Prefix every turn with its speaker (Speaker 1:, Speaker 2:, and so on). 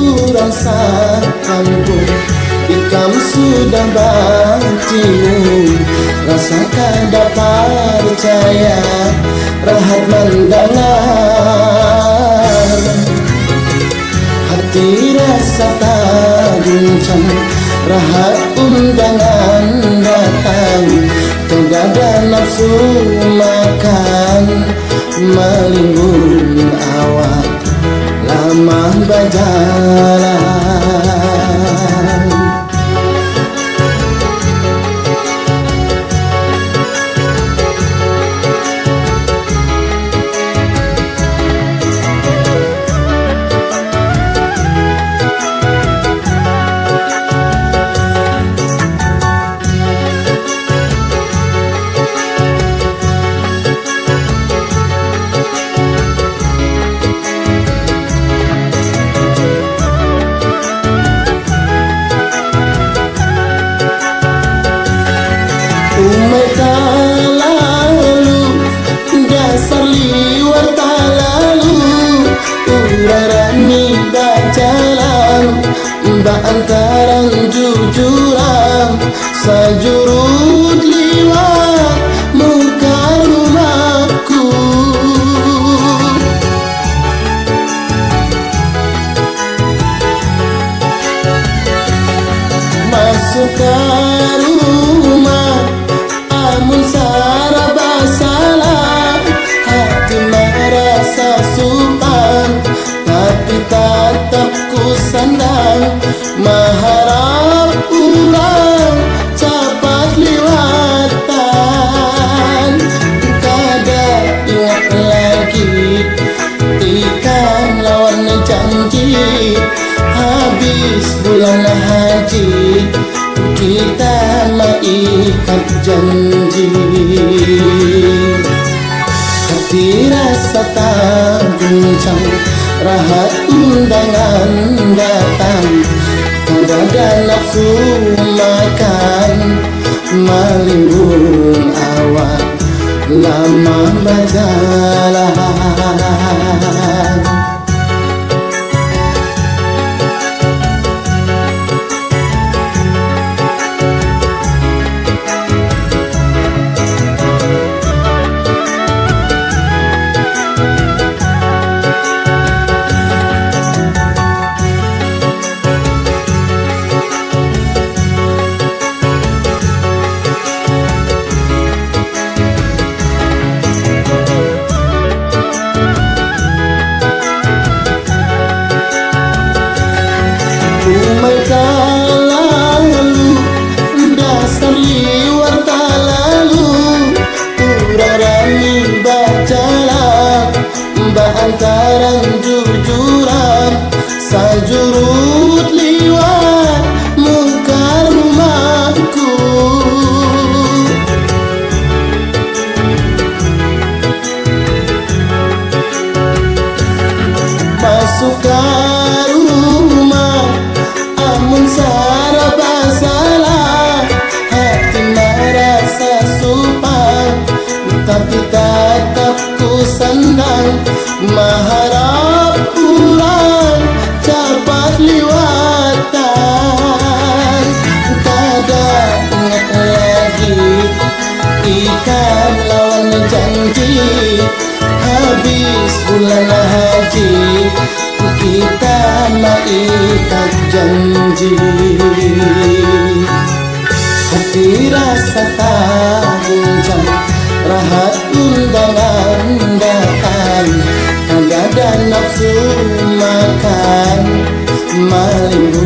Speaker 1: kurang sakampung, ikam sudah bantimu. Rasakan dapat percaya, rahat mendengar. Hati rasa tak guncang, rahat undangan datang. Tidak ada nafsu makan, melimbun awak lama berjalan. Umai tak lalu, dasar liwat tak lalu. Urang rani tak jalan, mbak antarang jujuran. Sajurut liwat muka rumahku, masuk ke rumah amun saraba salah. Hati merasa supan, tapi tetap ku sandang. Mengharap pulang cepat lewatan. Kada ingat lagi ikan lawan janji. Habis bulan haji kita mengikat janji. Hati rasa tak guncang, rahat undangan datang. Tidak ada nafsu makan, melimbun awak lama berjalan. Umai tak lalu, dasar liwat tak lalu. Urang rani berjalan, mbak antarang jujuran. Sajurut liwat muka rumahku, masuk ke rumah amun saraba salah. Hati merasa supan, tapi tetap ku sandang. Mengharap pulang cepat lewatan. Kada ingat lagi ikan lawan janji. Habis bulan haji kita mengikat janji. Hati rasa tak guncang, rahat undangan datang. Tidak ada nafsu makan, melimbun